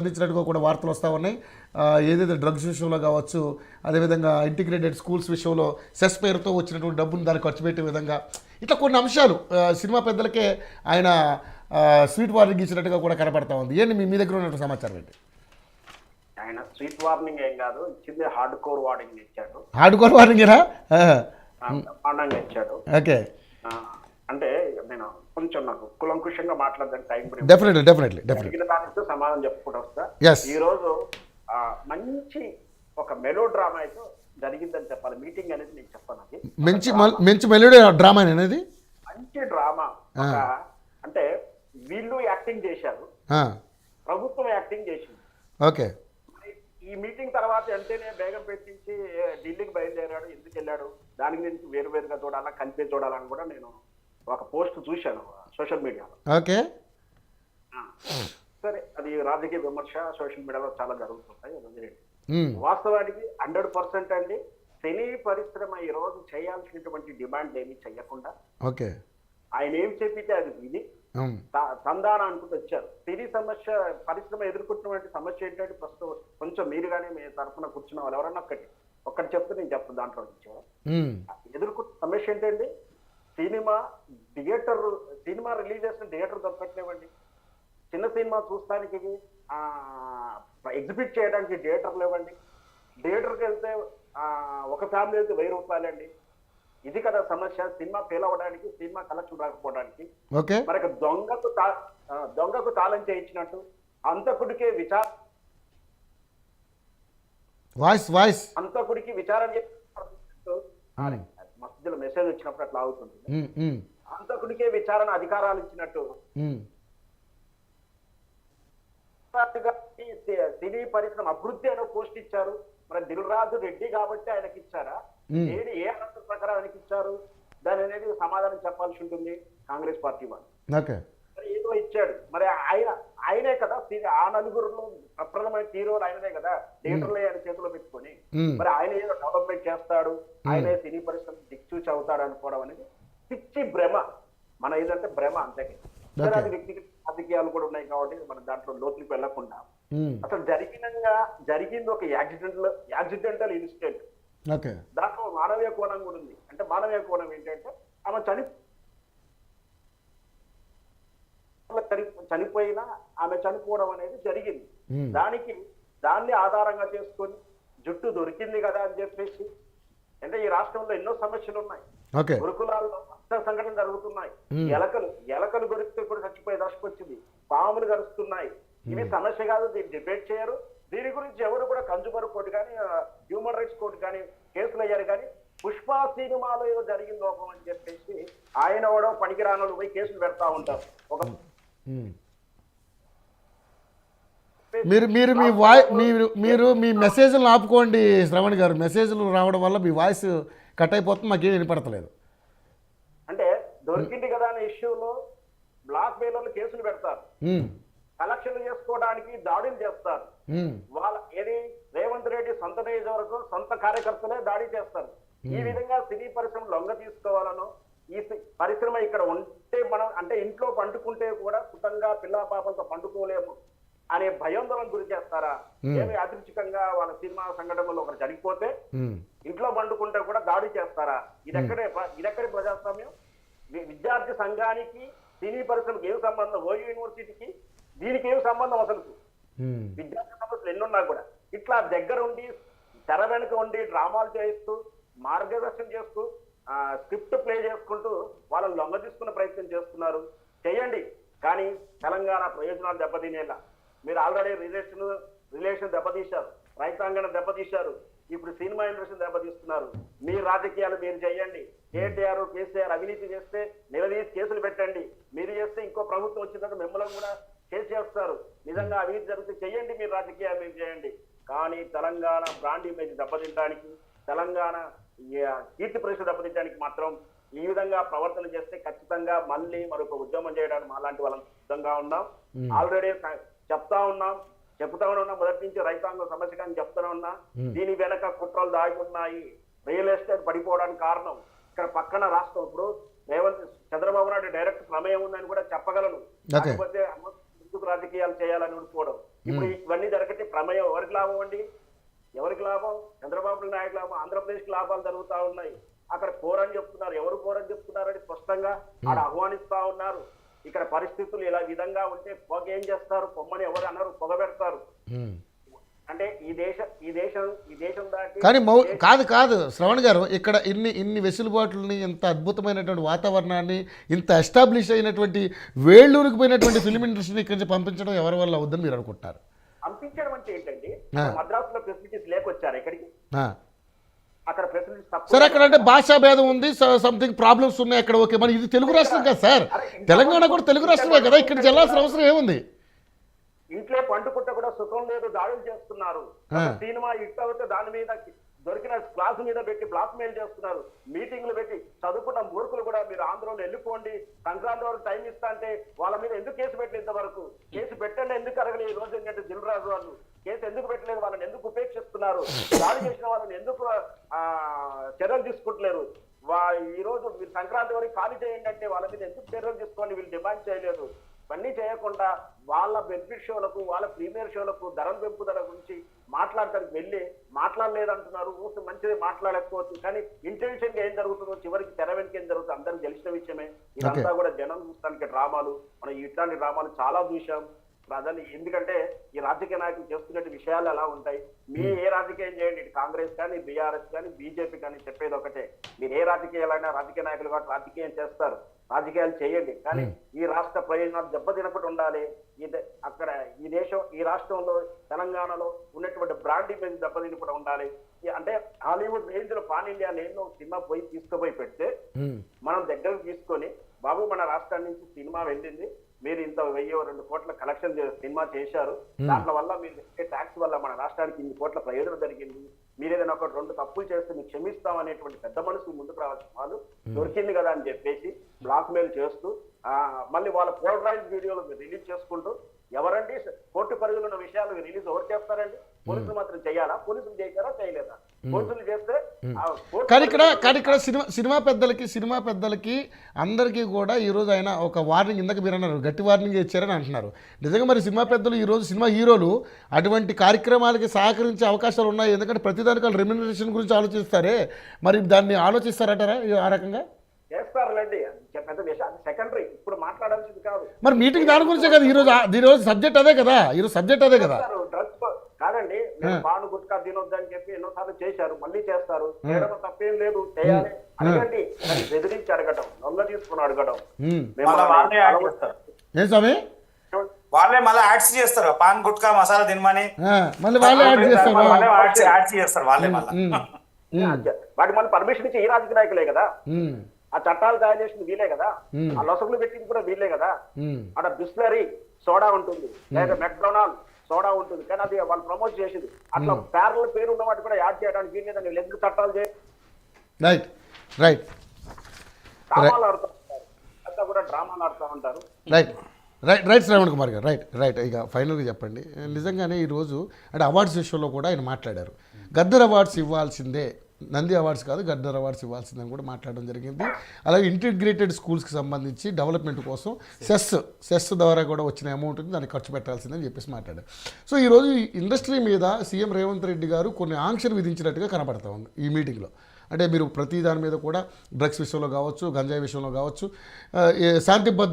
సంబంధించినట్టుగా కూడా వార్తలు వస్తూ ఉన్నాయి. ఏదైతే డ్రగ్స్ విషయంలో కావచ్చు, అదేవిధంగా ఇంటిగ్రేటెడ్ స్కూల్స్ విషయంలో సెస్ పేరుతో వచ్చినటువంటి డబ్బును దాన్ని ఖర్చు పెట్టే విధంగా ఇట్లా కొన్ని అంశాలు సినిమా పెద్దలకే ఆయన స్వీట్ వార్నింగ్ ఇచ్చినట్టుగా కూడా కనపడతా ఉంది. ఏంటి మీ దగ్గర ఉన్నటువంటి సమాచారం ఏంటి? ఆయన స్వీట్ వార్నింగ్ ఏం కాదు, ఇచ్చింది హార్డ్ కోర్ వార్నింగ్ ఇచ్చాడు. హార్డ్ కోర్ వార్నింగేనా? బ్రహ్మాండంగా ఇచ్చాడు. ఓకే, అంటే నేను కొంచెం నాకు కులంకుషంగా మాట్లాడడానికి టైం డెఫినెట్లీ దానితో సమాధానం చెప్పుకుంటూ వస్తా. ఈ రోజు మంచి ఒక మెలో డ్రామా అయితే జరిగిందని చెప్పాలి. మీటింగ్ అనేది నేను చెప్పాను, అది మంచి మెలోడీ డ్రామా అనేది మంచి డ్రామా. అంటే వీళ్ళు యాక్టింగ్ చేశారు, ప్రభుత్వం యాక్టింగ్ చేసింది. ఓకే, ఈ మీటింగ్ తర్వాత వెంటనే బేగం పెట్టించి ఢిల్లీకి బయలుదేరాడు. ఎందుకు వెళ్ళాడు దానికి నేను వేరువేరుగా చూడాలా, కలిపే చూడాలని కూడా నేను ఒక పోస్ట్ చూశాను సోషల్ మీడియాలో. ఓకే, సరే, అది రాజకీయ విమర్శ సోషల్ మీడియాలో చాలా జరుగుతుంటాయి. వాస్తవానికి 100% అండి సినీ పరిశ్రమ ఈ రోజు చేయాల్సినటువంటి డిమాండ్ ఏమి చెయ్యకుండా ఓకే ఆయన ఏం చెప్పితే అది విని సంధానం అనుకుంటూ వచ్చారు. సినీ సమస్య పరిశ్రమ ఎదుర్కొంటున్నటువంటి సమస్య ఏంటంటే ప్రస్తుతం కొంచెం మీరు కానీ మీ తరఫున కూర్చున్న వాళ్ళు ఎవరన్నా ఒక్కటి చెప్తే నేను చెప్తాను. దాంట్లో నుంచి ఎదుర్కొంటున్న సమస్య ఏంటండి, సినిమా రిలీజ్ చేసిన థియేటర్ దొరకట్లేవండి. చిన్న సినిమా చూస్తానికి ఎగ్జిబిట్ చేయడానికి థియేటర్లు ఇవ్వండి. థియేటర్కి వెళ్తే ఒక ఫ్యామిలీ వెళ్తే 1000 రూపాయలండి. ఇది కదా సమస్య. సినిమా ఫెయిల్ అవ్వడానికి, సినిమా కలెక్షన్ రాకపోవడానికి. మరి దొంగకు తాళం చేయించినట్టు అంతకుడికే అంతకుడికి విచారణ మధ్యలో మెసేజ్ వచ్చినప్పుడు అట్లా అవుతుంది. అంతకుడికే విచారణ అధికారాలు ఇచ్చినట్టు సినీ పరిశ్రమ అభివృద్ధి అనే పోస్ట్ ఇచ్చారు. మరి దిల్ రాజు రెడ్డి కాబట్టి ఆయనకి ఇచ్చారా, ఏ అనంతరం ప్రకారం ఆయనకి ఇచ్చారు, దాని అనేది సమాధానం చెప్పాల్సి ఉంటుంది కాంగ్రెస్ పార్టీ వాళ్ళు. మరి ఏదో ఇచ్చాడు, మరి ఆయనే కదా ఆ నలుగురులో ప్రప్రథమైన హీరోలు ఆయననే కదా, థియేటర్లో ఆయన చేతిలో పెట్టుకొని మరి ఆయన ఏదో డెవలప్మెంట్ చేస్తాడు, ఆయనే సినీ పరిశ్రమ దిక్చూచి అవుతాడు అనుకోవడం అనేది పిచ్చి భ్రమ. మన ఏదంటే భ్రమ అంతకే. అది వ్యక్తిగత రాజకీయాలు కూడా ఉన్నాయి కాబట్టి మనం దాంట్లో లోతులకు వెళ్లకుండా అసలు జరిగింది ఒక యాక్సిడెంటల్ ఇన్సిడెంట్. దాంట్లో మానవీయ కోణం కూడా ఉంది. అంటే మానవీయ కోణం ఏంటంటే ఆమె చనిపోయినా ఆమె చనిపోవడం అనేది జరిగింది. దాన్ని ఆధారంగా చేసుకొని జుట్టు దొరికింది కదా అని చెప్పేసి, అంటే ఈ రాష్ట్రంలో ఎన్నో సమస్యలు ఉన్నాయి. గురుకులాల్లో సంఘటన జరుగుతున్నాయి. ఎలకలు గొరికితే కూడా చచ్చిపోయే దశకు వచ్చింది. పాములు గరుస్తున్నాయి. ఇవి సమస్య కాదు, దీన్ని డిబేట్ చేయరు. దీని గురించి ఎవరు కూడా కన్జ్యూమర్ కోర్టు కానీ హ్యూమన్ రైట్స్ కోర్టు కానీ కేసులు అయ్యారు. కానీ పుష్ప సినిమాలో ఏదో జరిగింది లోపం అని చెప్పేసి ఆయన కూడా పనికిరానోళ్ళు పోయి కేసులు పెడతా ఉంటారు. ఒక మీరు మీ మెసేజ్లు ఆపుకోండి శ్రవణ్ గారు. మెసేజ్లు రావడం వల్ల మీ వాయిస్ కట్ అయిపోతుంది, మాకేం వినపడతలేదు. అంటే దొరికింది కదా అనే ఇష్యూలో బ్లాక్ మెయిలర్లు కేసులు పెడతారు, కలెక్షన్లు చేసుకోవడానికి దాడులు చేస్తారు. ఏది రేవంత్ రెడ్డి సొంత నియోజకవర్గం సొంత కార్యకర్తలే దాడి చేస్తారు. ఈ విధంగా సినీ పరిశ్రమ లొంగ తీసుకోవాలనో, ఈ పరిశ్రమ ఇక్కడ ఉంటే మనం అంటే ఇంట్లో పండుకుంటే కూడా సుఖంగా పిల్ల పాపలతో పండుకోలేము అనే భయాందోళన గురి చేస్తారా? ఏమి యాదృచ్ఛికంగా వాళ్ళ సినిమా సంఘటనలో ఒకరు చనిపోతే ఇంట్లో పండుకుంటే కూడా దాడి చేస్తారా? ఇదెక్కడి ప్రజాస్వామ్యం? విద్యార్థి సంఘానికి సినీ పరిశ్రమకి ఏం సంబంధం? ఓయూ యూనివర్సిటీకి దీనికి ఏం సంబంధం? అసలు విద్యార్థి సమస్యలు ఎన్నున్నా కూడా ఇట్లా దగ్గరుండి తెర వెనుక ఉండి డ్రామాలు చేయిస్తూ మార్గదర్శనం చేస్తూ స్క్రిప్ట్ ప్లే చేసుకుంటూ వాళ్ళని లొంగ తీసుకునే ప్రయత్నం చేస్తున్నారు. చేయండి, కానీ తెలంగాణ ప్రయోజనాలు దెబ్బతినేలా. మీరు ఆల్రెడీ రిలేషన్ దెబ్బతీశారు, రైతాంగాన్ని దెబ్బతీశారు, ఇప్పుడు సినిమా ఇండస్ట్రీని దెబ్బతీస్తున్నారు. మీ రాజకీయాలు మీరు చేయండి. కేటీఆర్ కేసీఆర్ అవినీతి చేస్తే నిలదీసి కేసులు పెట్టండి. మీరు చేస్తే ఇంకో ప్రభుత్వం వచ్చిన తర్వాత మిమ్మల్ని కూడా కేసు చేస్తారు. నిజంగా అవినీతి జరిగితే చెయ్యండి, మీరు రాజకీయాలు మీరు చేయండి. కానీ తెలంగాణ బ్రాండ్ ఇమేజ్ దెబ్బతింటానికి, తెలంగాణ కీర్తి ప్రతిష్ట దెబ్బతించడానికి మాత్రం ఈ విధంగా ప్రవర్తన చేస్తే ఖచ్చితంగా మళ్ళీ మరొక ఉద్యమం చేయడానికి అలాంటి వాళ్ళని సిద్ధంగా ఉన్నాం. ఆల్రెడీ చెప్తా ఉన్నాం మొదటి నుంచి రైతాంగం సమస్య కానీ చెప్తూనే ఉన్నా. దీని వెనక కుట్రలు దాగి ఉన్నాయి. రియల్ ఎస్టేట్ పడిపోవడానికి కారణం ఇక్కడ పక్కన రాష్ట్రం. ఇప్పుడు చంద్రబాబు నాయుడు డైరెక్ట్ ప్రమేయం ఉందని కూడా చెప్పగలను. కాకపోతే ఎందుకు రాజకీయాలు చేయాలని ఊడిపోవడం. ఇప్పుడు ఇవన్నీ జరగతే ప్రమేయం ఎవరికి లాభం అండి? ఎవరికి లాభం? చంద్రబాబు నాయుడు లాభం, ఆంధ్రప్రదేశ్కి లాభాలు జరుగుతా ఉన్నాయి. అక్కడ కోరని చెప్తున్నారు. ఎవరు కోరని చెప్తున్నారని స్పష్టంగా ఆడ ఆహ్వానిస్తా ఉన్నారు. ఇక్కడ పరిస్థితులు ఇలా విధంగా ఉంటే పొగ ఏం చేస్తారు? పొమ్మని ఎవరు అన్నారు? పొగ పెడతారు. అంటే ఈ దేశం దాటి కానీ కాదు శ్రవణ్ గారు, ఇక్కడ ఇన్ని వెసులుబాట్లని, ఇంత అద్భుతమైనటువంటి వాతావరణాన్ని, ఇంత ఎస్టాబ్లిష్ అయినటువంటి వేళ్ళూరికి పోయినటువంటి ఫిలిం ఇండస్ట్రీని ఇక్కడి నుంచి పంపించడం ఎవరి వల్ల అవుద్దని మీరు అనుకుంటున్నారు? పంపించడం అంటే ఏంటండి? మద్రాసులో ఫెసిలిటీస్ లేకొచ్చారు ఇక్కడికి. అక్కడ ఫెసిలిటీస్ సార్ అక్కడ అంటే భాషా భేదం ఉంది, సంథింగ్ ప్రాబ్లమ్స్ ఉన్నాయి అక్కడ. ఓకే, మరి ఇది తెలుగు రాష్ట్రం కదా సార్, తెలంగాణ కూడా తెలుగు రాష్ట్రమే కదా, ఇక్కడ చెల్లాల్సిన అవసరం ఏముంది? ఇంట్లో పండుకుంట కూడా సుఖం లేదు, దాడులు చేస్తున్నారు. సినిమా హిట్ అవుతే దాని మీద దొరికిన క్లాసు మీద పెట్టి బ్లాక్ మెయిల్ చేస్తున్నారు. మీటింగ్లు పెట్టి చదువుకున్న మూర్ఖులు కూడా మీరు ఆంధ్రలో వెళ్ళిపోండి, సంక్రాంతి వరకు టైం ఇస్తా అంటే వాళ్ళ మీద ఎందుకు కేసు పెట్టలేదు? ఇంతవరకు కేసు పెట్టండి, ఎందుకు అడగలేదు? ఈ రోజు ఏంటంటే దిల్రాజు వాళ్ళు కేసు ఎందుకు పెట్టలేదు? వాళ్ళని ఎందుకు ఉపేక్షిస్తున్నారు? దాడి చేసిన వాళ్ళని ఎందుకు చర్యలు తీసుకుంటలేరు? ఈ రోజు మీరు సంక్రాంతి వరకు ఖాళీ చేయండి అంటే వాళ్ళ మీద ఎందుకు చర్యలు తీసుకోండి వీళ్ళు డిమాండ్ చేయలేదు? ఇవన్నీ చేయకుండా వాళ్ళ బెనిఫిట్ షోలకు, వాళ్ళ ప్రీమియర్ షోలకు ధరల పెంపుదల గురించి మాట్లాడటానికి వెళ్ళి మాట్లాడలేదంటున్నారు. ఊసి మంచిది మాట్లాడకపోవచ్చు, కానీ ఇంటెన్షన్ గా ఏం జరుగుతుందో చివరికి తెర వెనుక ఏం జరుగుతుందో అందరికి తెలిసిన విషయమే. ఇదంతా కూడా జనం చూడటానికి డ్రామాలు. మనం ఇట్లాంటి డ్రామాలు చాలా చూసాం ప్రజలు. ఎందుకంటే ఈ రాజకీయ నాయకులు చేస్తున్నట్టు విషయాలు ఎలా ఉంటాయి? మీ ఏ రాజకీయం చేయండి, ఇటు కాంగ్రెస్ కానీ, బీఆర్ఎస్ కానీ, బీజేపీ కానీ, చెప్పేది ఒకటే, మీరు ఏ రాజకీయాలైనా రాజకీయ నాయకులు కాబట్టి రాజకీయం చేస్తారు, రాజకీయాలు చేయండి, కానీ ఈ రాష్ట్ర ప్రయోజనాలు దెబ్బతినకుండా ఉండాలి. అక్కడ ఈ రాష్ట్రంలో తెలంగాణలో ఉన్నటువంటి బ్రాండ్ ఇమేజ్ దెబ్బతినకుండా ఉండాలి. అంటే హాలీవుడ్ రేంజ్ లో పాన్ ఇండియా నేను సినిమా తీసుకుపోయి పెడితే మనం దగ్గరకు తీసుకొని, బాబు మన రాష్ట్రం నుంచి సినిమా వెళ్ళింది, మీరు ఇంత 1000-2 కోట్ల కలెక్షన్ సినిమా చేశారు, దాంట్లో వల్ల మీరు ట్యాక్స్ వల్ల మన రాష్ట్రానికి 2 కోట్ల ప్రయోజనం జరిగింది, మీరు ఏదైనా 1-2 తప్పులు చేస్తే మీకు క్షమిస్తాం అనేటువంటి పెద్ద మనసు ముందుకు రావాల్సిన వాళ్ళు దొరికింది కదా అని చెప్పేసి బ్లాక్ మెయిల్ చేస్తూ మళ్ళీ వాళ్ళ పోలరైజ్ వీడియోలు రిలీజ్ చేసుకుంటూ, ఎవరండి కోర్టు పరిధిలో ఉన్న విషయాలు రిలీజ్ ఎవరు చేస్తారండి? పోలీసులు మాత్రం చేయాలా? పోలీసులు చేశారా? చేయలేదా? పోలీసులు చేస్తే కానీ ఇక్కడ సినిమా పెద్దలకి అందరికీ కూడా ఈరోజు ఆయన ఒక వార్నింగ్, ఇందాక మీరు అన్నారు గట్టి వార్నింగ్ ఇచ్చారని అంటున్నారు. నిజంగా మరి సినిమా పెద్దలు ఈరోజు సినిమా హీరోలు అటువంటి కార్యక్రమాలకి సహకరించే అవకాశాలు ఉన్నాయి. ఎందుకంటే ప్రతిదానికి వాళ్ళు రెమ్యునరేషన్ గురించి ఆలోచిస్తారే, మరి దాన్ని ఆలోచిస్తారంటారా ఆ రకంగా? చేస్తారులేండి, పెద్ద విషయం సెకండరీ, ఇప్పుడు మాట్లాడాల్సింది కాదు. మరి మీటింగ్ దాని గురించే కదా ఈరోజు సబ్జెక్ట్ అదే కదా, డ్రగ్స్ కాదండి. పాను గుట్కా తినొద్దని చెప్పి ఎన్నోసార్లు చేశారు, మళ్ళీ చేస్తారు. చేయడం తప్పేం లేదు, చేయాలి. అడగండి, బెదిరించి అడగటం, దొంగ తీసుకుని అడగటం. ఏం స్వామి? వాళ్ళే మళ్ళీ యాడ్స్ చేస్తారు, పాన్ గుట్కా మసాలా తినమని మళ్ళీ వాళ్ళే యాడ్ చేస్తారు వాళ్ళే మళ్ళీ. వాటి మళ్ళీ పర్మిషన్ ఇచ్చి ఈ రాజకీయ నాయకులే కదా, ఆ చట్టాలు తయారు చేసింది వీలే కదా, ఆ లొసగులు పెట్టింది కూడా వీలే కదా. అక్కడ బిస్లరీ సోడా ఉంటుంది, లేదా మెక్డొనాల్డ్ సోడా ఉంటుంది, కానీ అది వాళ్ళు ప్రమోట్ చేసింది. అట్లా పేర్ల పేరు ఉన్న వాటి కూడా యాడ్ చేయడానికి వీలేదని ఎందుకు చట్టాలు చేయాలి? డ్రామాలు ఆడుతూ ఉంటారు, అంతా కూడా డ్రామాలు ఆడుతూ ఉంటారు. రైట్ శ్రవణ్ కుమార్ గారు, రైట్ ఇక ఫైనల్గా చెప్పండి. నిజంగానే ఈరోజు అంటే అవార్డ్స్ విషయంలో కూడా ఆయన మాట్లాడారు. గద్దర్ అవార్డ్స్ ఇవ్వాల్సిందే, నంది అవార్డ్స్ కాదు గద్దర్ అవార్డ్స్ ఇవ్వాల్సిందని కూడా మాట్లాడడం జరిగింది. అలాగే ఇంటిగ్రేటెడ్ స్కూల్స్కి సంబంధించి డెవలప్మెంట్ కోసం సెస్ ద్వారా కూడా వచ్చిన అమౌంట్ని దాన్ని ఖర్చు పెట్టాల్సిందని చెప్పేసి మాట్లాడారు. సో ఈరోజు ఈ ఇండస్ట్రీ మీద సీఎం రేవంత్ రెడ్డి గారు కొన్ని ఆంక్షలు విధించినట్టుగా కనపడతా ఉంది ఈ మీటింగ్లో. అంటే మీరు ప్రతి దాని మీద కూడా డ్రగ్స్ విషయంలో కావచ్చు, గంజాయి విషయంలో కావచ్చు, శాంతి భద్రత